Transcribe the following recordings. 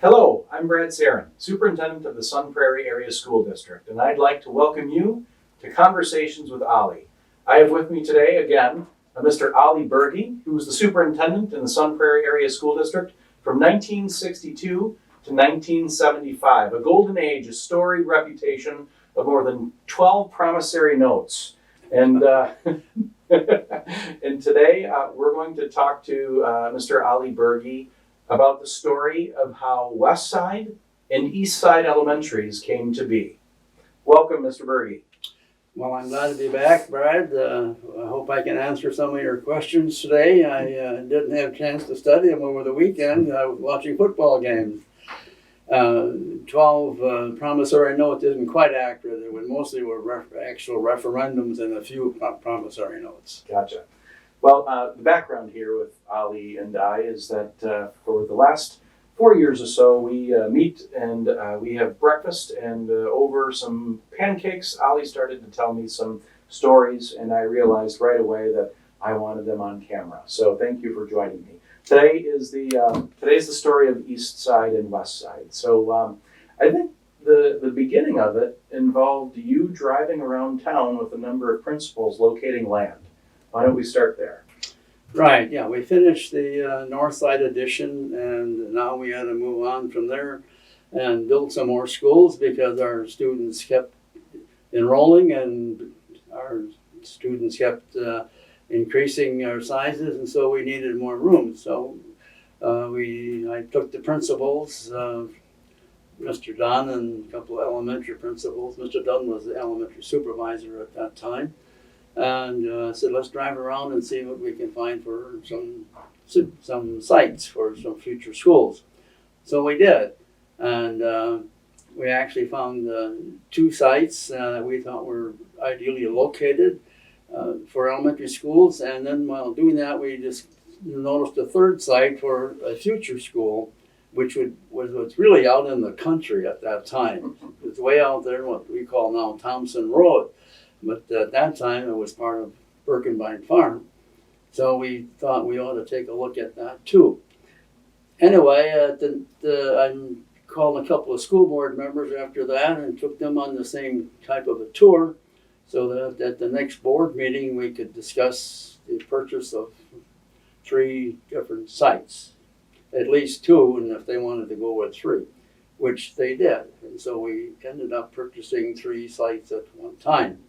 Hello, I'm Brad Sarin, Superintendent of the Sun Prairie Area School District, and I'd like to welcome you to Conversations with Ollie. I have with me today, again, Mr. Ollie Berge, who was the Superintendent in the Sun Prairie Area School District from 1962 to 1975, a golden age, a storied reputation of more than 12 promissory notes. And, and today we're going to talk to Mr. Ollie Berge about the story of how Westside and Eastside Elementaries came to be. Welcome, Mr. Berge. Well, I'm glad to be back, Brad. I hope I can answer some of your questions today. I didn't have a chance to study them over the weekend. I was watching football games. 12 promissory notes isn't quite accurate. It mostly were actual referendums and a few promissory notes. Gotcha. Well, the background here with Ollie and I is that for the last 4 years or so, we meet and we have breakfast, and over some pancakes, Ollie started to tell me some stories, and I realized right away that I wanted them on camera. So thank you for joining me. Today's the story of East Side and West Side. So I think the beginning of it involved you driving around town with a number of principals locating land. Why don't we start there? Right, yeah, we finished the North Side addition, and now we had to move on from there and build some more schools because our students kept enrolling and our students kept increasing our sizes, and so we needed more room. So I took the principals, Mr. Dunn and a couple of elementary principals. Mr. Dunn was the elementary supervisor at that time. And said, let's drive around and see what we can find for some sites for some future schools. So we did, and we actually found 2 sites that we thought were ideally located for elementary schools. And then while doing that, we just noticed a 3rd site for a future school, which was really out in the country at that time. It was way out there, what we call now Thompson Road. But at that time, it was part of Birkenbein Farm. So we thought we ought to take a look at that too. Anyway, I called a couple of school board members after that and took them on the same type of a tour so that at the next board meeting, we could discuss the purchase of 3 different sites, at least 2, and if they wanted to go with 3, which they did. And so we ended up purchasing 3 sites at one time.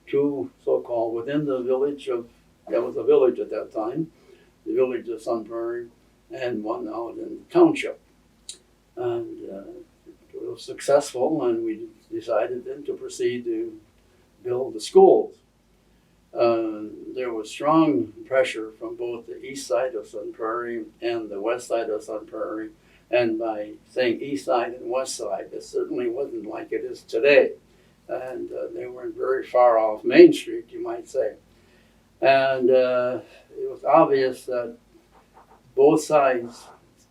2 so-called within the village that was a village at that time, the village of Sun Prairie, and 1 out in the township. And it was successful, and we decided then to proceed to build the schools. There was strong pressure from both the east side of Sun Prairie and the west side of Sun Prairie, and by saying east side and west side, it certainly wasn't like it is today. And they weren't very far off Main Street, you might say. And it was obvious that both sides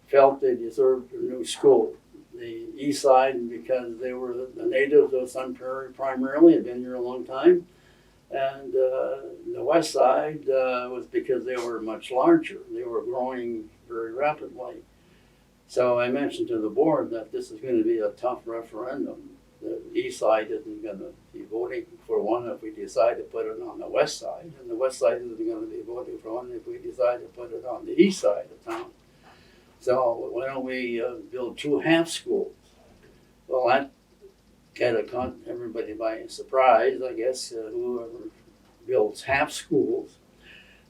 felt they deserved a new school. The east side, because they were the natives of Sun Prairie primarily, had been here a long time. And the west side was because they were much larger. They were growing very rapidly. So I mentioned to the board that this is going to be a tough referendum. The east side isn't going to be voting for one if we decide to put it on the west side, and the west side isn't going to be voting for one if we decide to put it on the east side of town. So why don't we build 2 half schools? Well, that kind of caught everybody by surprise, I guess, whoever builds half schools.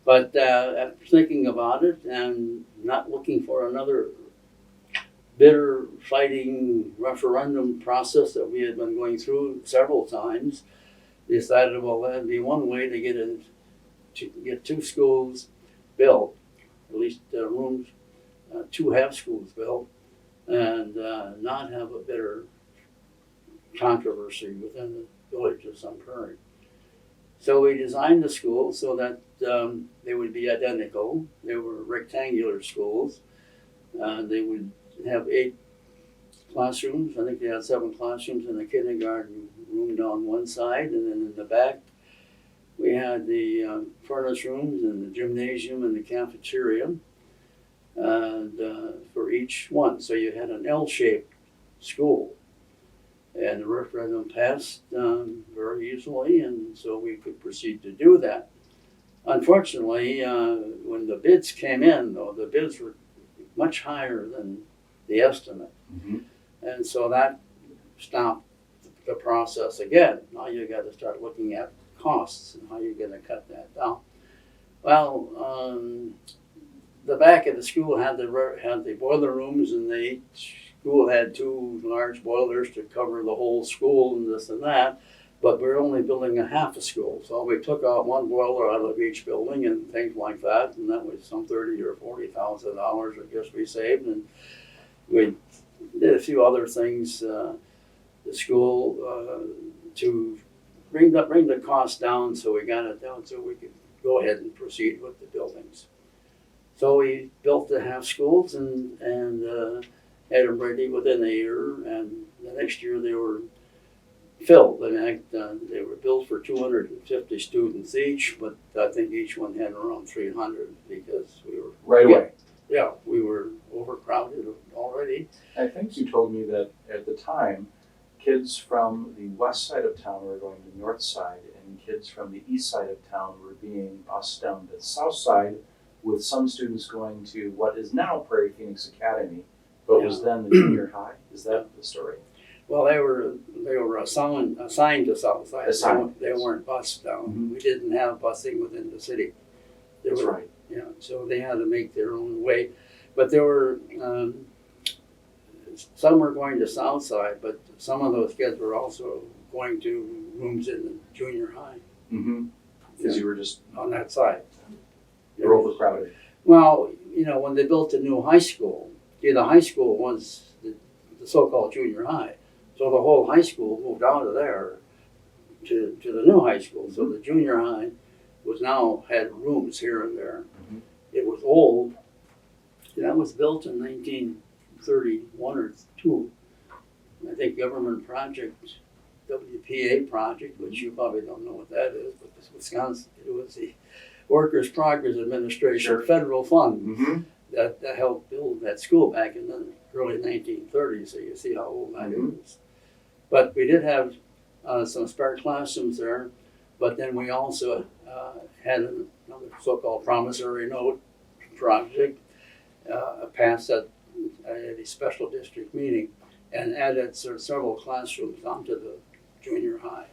But after thinking about it and not looking for another bitter fighting referendum process that we had been going through several times, decided, well, that'd be one way to get 2 schools built, at least rooms, 2 half schools built, and not have a bitter controversy within the village of Sun Prairie. So we designed the schools so that they would be identical. They were rectangular schools. They would have 8 classrooms. I think they had 7 classrooms in the kindergarten room down one side, and then in the back we had the furnace rooms and the gymnasium and the cafeteria. and for each one. So you had an L-shaped school. And the referendum passed very easily, and so we could proceed to do that. Unfortunately, when the bids came in, though, the bids were much higher than the estimate. Mm-hmm. And so that stopped the process again. Now you got to start looking at costs and how you're going to cut that down. Well, the back of the school had the boiler rooms, and each school had 2 large boilers to cover the whole school and this and that. But we're only building a half a school, so we took out 1 boiler out of each building and things like that, and that was some $30,000 or $40,000 I guess we saved, and we did a few other things. The school to bring the cost down, so we got it down so we could go ahead and proceed with the buildings. So we built the half schools and had them ready within a year, and the next year they were filled. In fact, they were built for 250 students each, but I think each one had around 300 because we were Right away. Yeah, we were overcrowded already. I think you told me that at the time, kids from the west side of town were going to north side, and kids from the east side of town were being bused down to the south side, with some students going to what is now Prairie Phoenix Academy, but was then the junior high. Is that the story? Well, they were assigned to Southside. Assigned, They yes. weren't bused down. Mhm. We didn't have busing within the city. That's right. Yeah, so they had to make their own way. But there were some were going to Southside, but some of those kids were also going to rooms in the junior high Mm-hmm. Because you were just, on that side. you were overcrowded. Well, when they built the new high school, the high school was the so-called junior high. So the whole high school moved out of there to the new high school. So the junior high had rooms here and there. Mhm. It was old. That was built in 1931 or 2. I think government project, WPA project, which you probably don't know what that is, but this Wisconsin, it was the Workers' Progress Administration Sure. federal fund Mm-hmm. that helped build that school back in the early 1930s, so you see how old that is. But we did have some spare classrooms there, but then we also had another so-called promissory note project passed at a special district meeting and added several classrooms onto the junior high.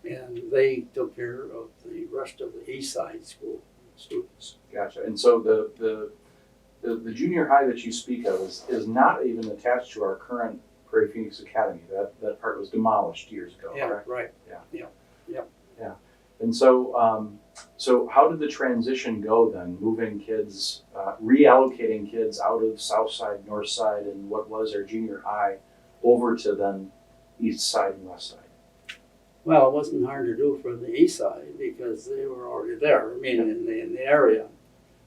And they took care of the rest of the Eastside school students. Gotcha. And so the junior high that you speak of is not even attached to our current Prairie Phoenix Academy. That part was demolished years ago, Yeah, correct? right. And so how did the transition go then, moving kids, reallocating kids out of south side, north side, and what was our junior high over to then east side and west side? Well, it wasn't hard to do for the east side because they were already there, in the area.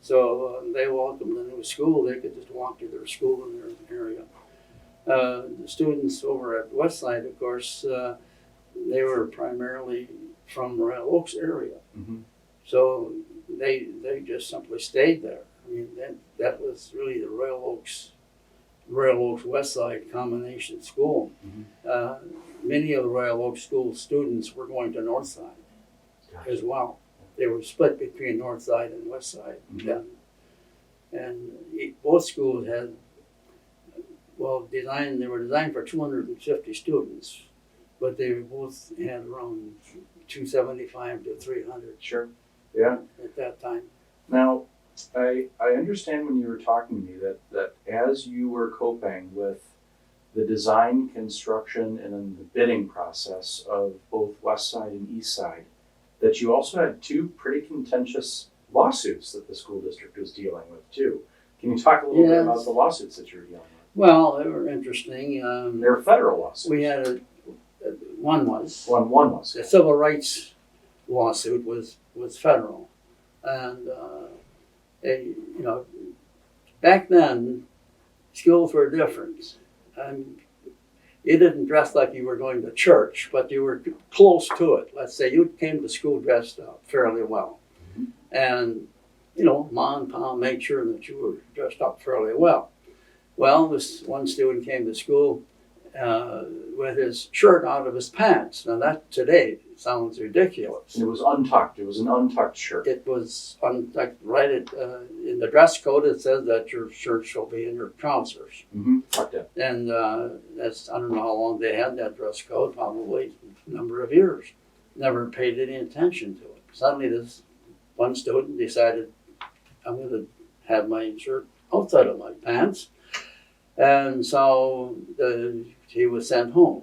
So they welcomed the new school. They could just walk to their school in their area. The students over at west side, of course, they were primarily from Royal Oaks area. Mm-hmm. So they just simply stayed there. I mean, that was really the Royal Oaks West Side combination school. Mm-hmm. Many of the Royal Oaks school students were going to North Side Gotcha. as well. They were split between North Side and West Side Mhm. then. And both schools had, they were designed for 250 students, but they both had around 275 to 300 Sure. Yeah. at that time. Now, I understand when you were talking to me that as you were coping with the design, construction, and then the bidding process of both west side and east side, that you also had 2 pretty contentious lawsuits that the school district was dealing with too. Can you talk a little bit Yes. about the lawsuits that you were dealing with? Well, they were interesting. They were federal lawsuits. We had one was. One was. The civil rights lawsuit was federal, and back then schools were different. You didn't dress like you were going to church, but you were close to it. Let's say you came to school dressed up fairly well, Mhm. and Ma and Pa made sure that you were dressed up fairly well. Well, this one student came to school with his shirt out of his pants. Now that today sounds ridiculous. It was untucked. It was an untucked shirt. It was right in the dress code. It says that your shirt shall be in your trousers. Mm-hmm. Tucked in. And that's, I don't know how long they had that dress code. Probably a number of years. Never paid any attention to it. Suddenly, this one student decided, I'm going to have my shirt outside of my pants. And so he was sent home.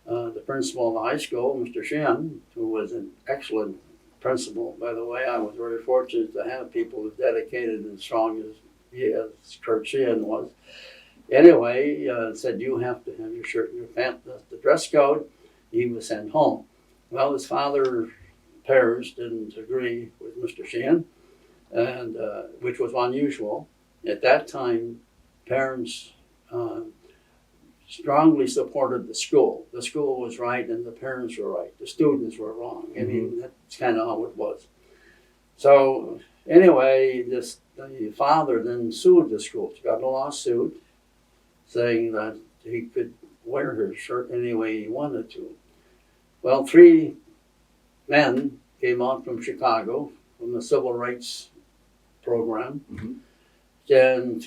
The principal of the high school, Mr. Shin, who was an excellent principal, by the way, I was very fortunate to have people as dedicated and strong as Kurt Shin was. Anyway, said, you have to have your shirt and your pants. That's the dress code. He was sent home. Well, his father's parents didn't agree with Mr. Shin, and which was unusual. At that time, parents strongly supported the school. The school was right and the parents were right. The students were wrong. I mean, that's kind of how it was. So anyway, the father then sued the school. He got a lawsuit saying that he could wear his shirt any way he wanted to. Well, 3 men came out from Chicago from the civil rights program, and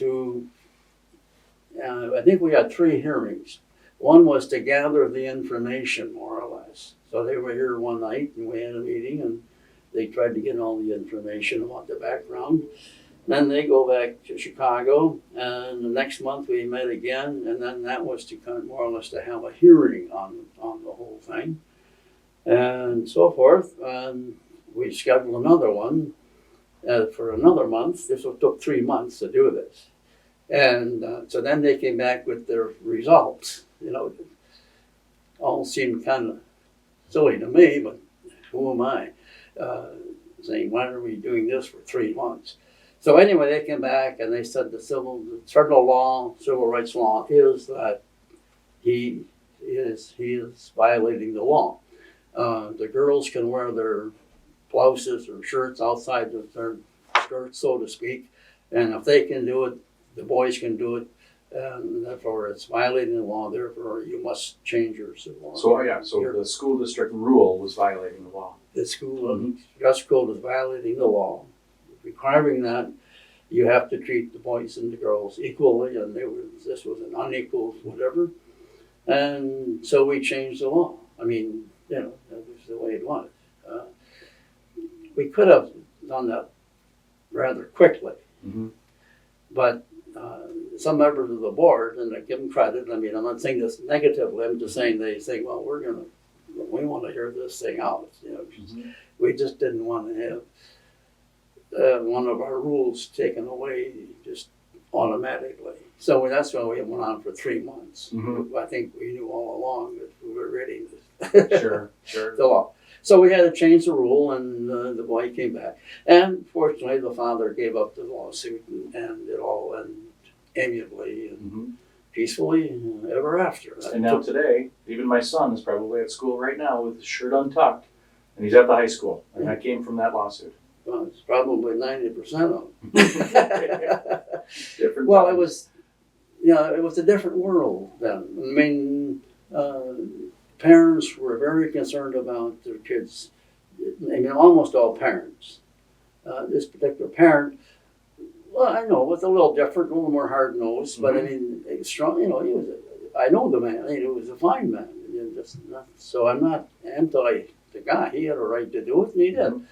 I think we had 3 hearings. One was to gather the information, more or less. So they were here one night, and we had a meeting, and they tried to get all the information about the background. Then they go back to Chicago, and the next month we met again, and then that was to kind of more or less to have a hearing on the whole thing, and so forth. And we scheduled another one for another month. This took 3 months to do this. And so then they came back with their results. All seemed kind of silly to me, but who am I? Saying, why are we doing this for 3 months? So anyway, they came back and they said the federal law, civil rights law, is that he is violating the law. The girls can wear their blouses or shirts outside of their skirts, so to speak, and if they can do it, the boys can do it, and therefore it's violating the law. Therefore, you must change your civil law. So the school district rule was violating the law. The school dress code was violating the law, requiring that you have to treat the boys and the girls equally, and this was an unequal whatever. And so we changed the law. I mean, that was the way it was. We could have done that rather quickly, but some members of the board, and I give them credit, I mean, I'm not saying this negatively, I'm just saying they think, well, we want to hear this thing out. We just didn't want to have one of our rules taken away just automatically. So that's why we went on for 3 months. I think we knew all along that we were ready to the law. So we had to change the rule, and the boy came back. And fortunately, the father gave up the lawsuit, and it all ended amiably and peacefully ever after. And now today, even my son is probably at school right now with his shirt untucked, and he's at the high school. And that came from that lawsuit. Well, it's probably 90% of them. Different well, times. It was a different world then. I mean, parents were very concerned about their kids. I mean, almost all parents. This particular parent, well, I know, was a little different, a little more hard-nosed, but I mean, strong. I know the man. He was a fine man. So I'm not anti the guy. He had a right to do it, and he did.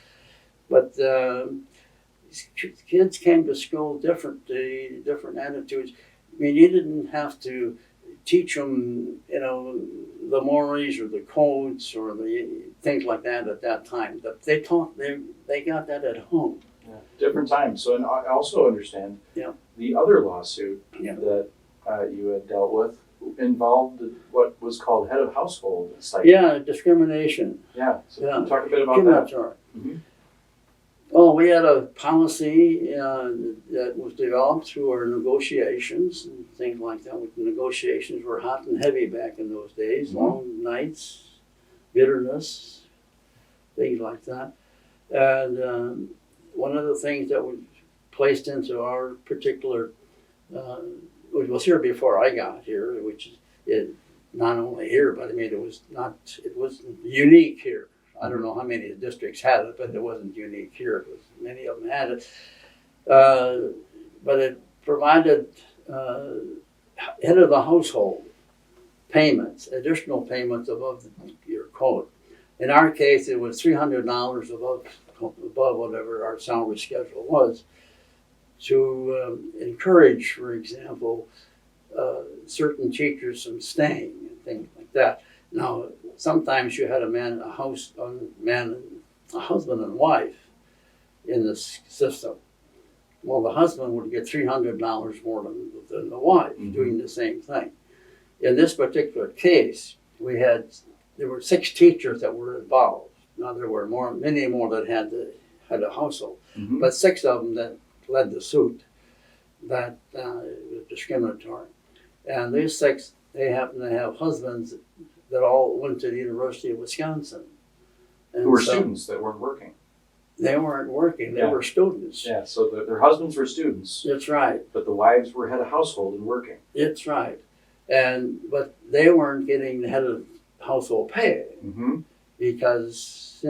But kids came to school different attitudes. I mean, you didn't have to teach them, the mores or the codes or the things like that at that time. They got that at home. Yeah. Different times. So, and I also understand the other lawsuit that you had dealt with involved what was called head of household site. Yeah, discrimination. Yeah. So talk a bit about that. Well, we had a policy that was developed through our negotiations and things like that. The negotiations were hot and heavy back in those days, long nights, bitterness, things like that. And one of the things that was placed into our particular, which was here before I got here, which is not only here, but I mean, it was unique here. I don't know how many districts had it, but it wasn't unique here. Many of them had it. But it provided head of the household payments, additional payments above your code. In our case, it was $300 above whatever our salary schedule was, to encourage, for example, certain teachers from staying and things like that. Now, sometimes you had a husband and wife in this system. Well, the husband would get $300 more than the wife doing the same thing. In this particular case, there were 6 teachers that were involved. Now there were many more that had a household, but 6 of them that led the suit that was discriminatory. And these 6, they happen to have husbands that all went to the University of Wisconsin. And who were students that weren't working. They weren't working, they were students. Yeah, so their husbands were students. That's right. But the wives were head of household and working. That's right. But they weren't getting the head of household pay because,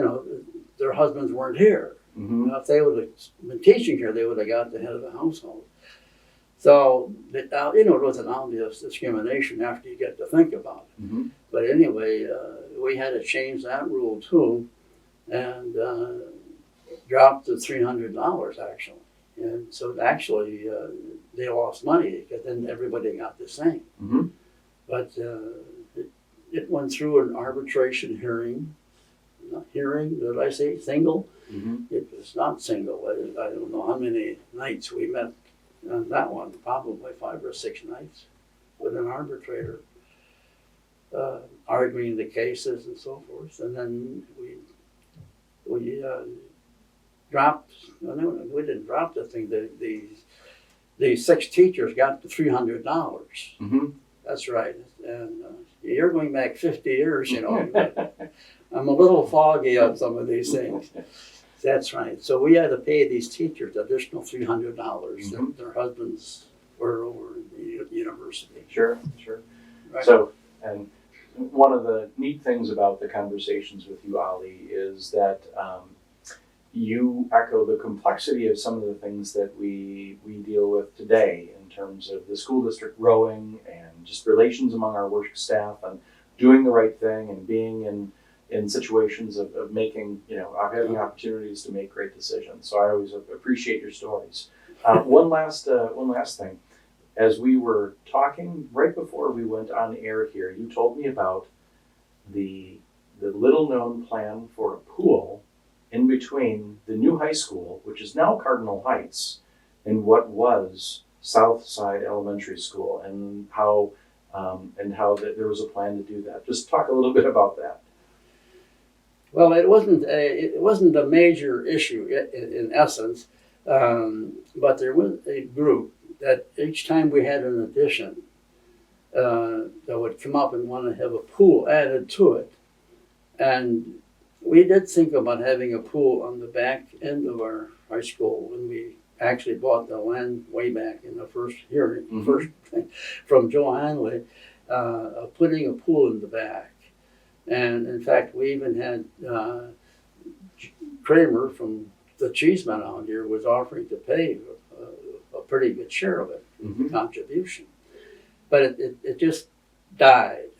their husbands weren't here. Now, if they would have been teaching here, they would have got the head of the household. So, it was an obvious discrimination after you get to think about it. But anyway, we had to change that rule too, and dropped to $300 actually. And so actually, they lost money because then everybody got the same. But it went through an arbitration hearing. Not hearing, did I say single? It was not single. I don't know how many nights we met on that one, probably 5 or 6 nights with an arbitrator, arguing the cases and so forth. And then we dropped, no, we didn't drop the thing. These 6 teachers got to $300. That's right. And you're going back 50 years, I'm a little foggy on some of these things. That's right. So we had to pay these teachers additional $300 that their husbands were over in the university. Sure. Right. So, and one of the neat things about the conversations with you, Ollie, is that you echo the complexity of some of the things that we deal with today in terms of the school district growing and just relations among our work staff and doing the right thing and being in situations of making, of having opportunities to make great decisions. So I always appreciate your stories. One last thing. As we were talking right before we went on air here, you told me about the little known plan for a pool in between the new high school, which is now Cardinal Heights, and what was Southside Elementary School, and how there was a plan to do that. Just talk a little bit about that. Well, it wasn't a major issue in essence, but there was a group that each time we had an addition, that would come up and want to have a pool added to it, and we did think about having a pool on the back end of our high school when we actually bought the land way back in the first hearing, first thing from Joe Hanley, putting a pool in the back. And in fact, we even had Kramer from the Cheeseman out here was offering to pay a pretty good share of it, contribution. But it just died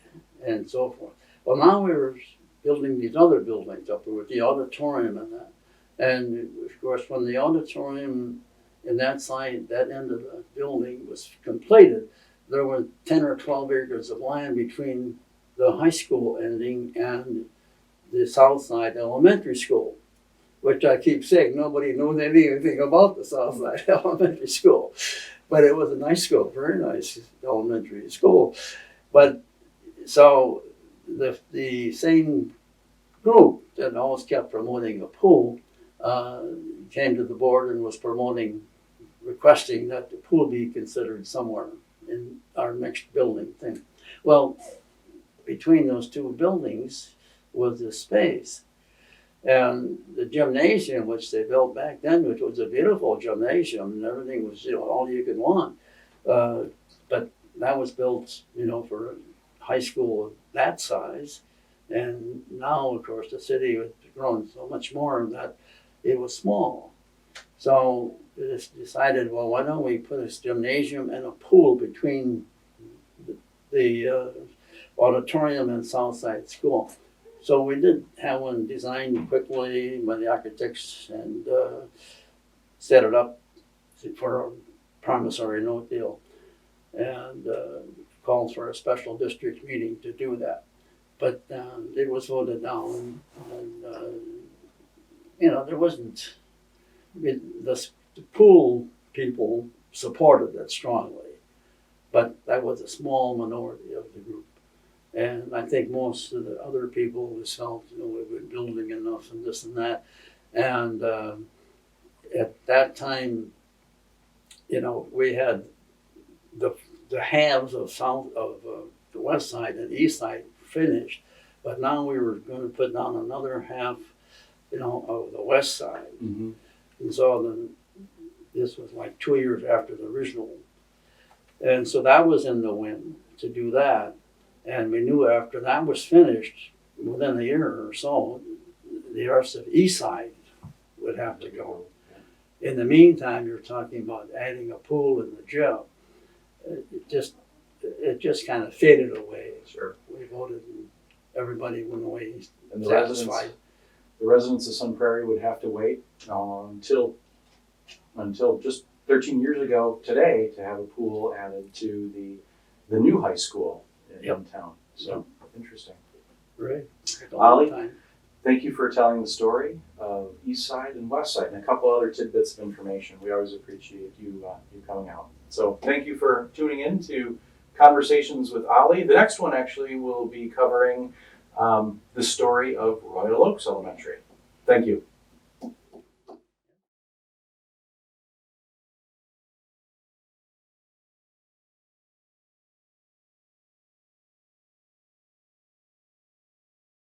and so forth. Well, now we were building these other buildings up with the auditorium and that. And of course, when the auditorium in that side, that end of the building was completed, there were 10 or 12 acres of land between the high school ending and the Southside Elementary School, which I keep saying nobody knows anything about the Southside Elementary School. But it was a nice school, very nice elementary school. But so the same group that always kept promoting a pool came to the board and was requesting that the pool be considered somewhere in our next building thing. Well, between those 2 buildings was this space. And the gymnasium, which they built back then, which was a beautiful gymnasium, and everything was, all you could want. But that was built, for a high school of that size. And now, of course, the city has grown so much more that it was small. So it decided, well, why don't we put this gymnasium and a pool between the auditorium and Southside School. So we did have one designed quickly by the architects and set it up for a promissory note deal, and called for a special district meeting to do that. But it was voted down, and there wasn't. The pool people supported it strongly, but that was a small minority of the group. And I think most of the other people just felt, we were building enough and this and that. And at that time, we had the halves of the west side and east side finished, but now we were going to put down another half, of the west side. Mm-hmm. And so then this was like 2 years after the original. And so that was in the wind to do that. And we knew after that was finished, within a year or so, the rest of East Side would have to go. In the meantime, you're talking about adding a pool in the gym. It just kind of faded away. Sure. We voted, and everybody went away And satisfied. the residents of Sun Prairie would have to wait until just 13 years ago today to have a pool added to the new high school in town. So interesting. Right. Ollie, thank you for telling the story of East Side and West Side and a couple other tidbits of information. We always appreciate you coming out. So thank you for tuning in to Conversations with Ollie. The next one actually will be covering the story of Royal Oaks Elementary. Thank you.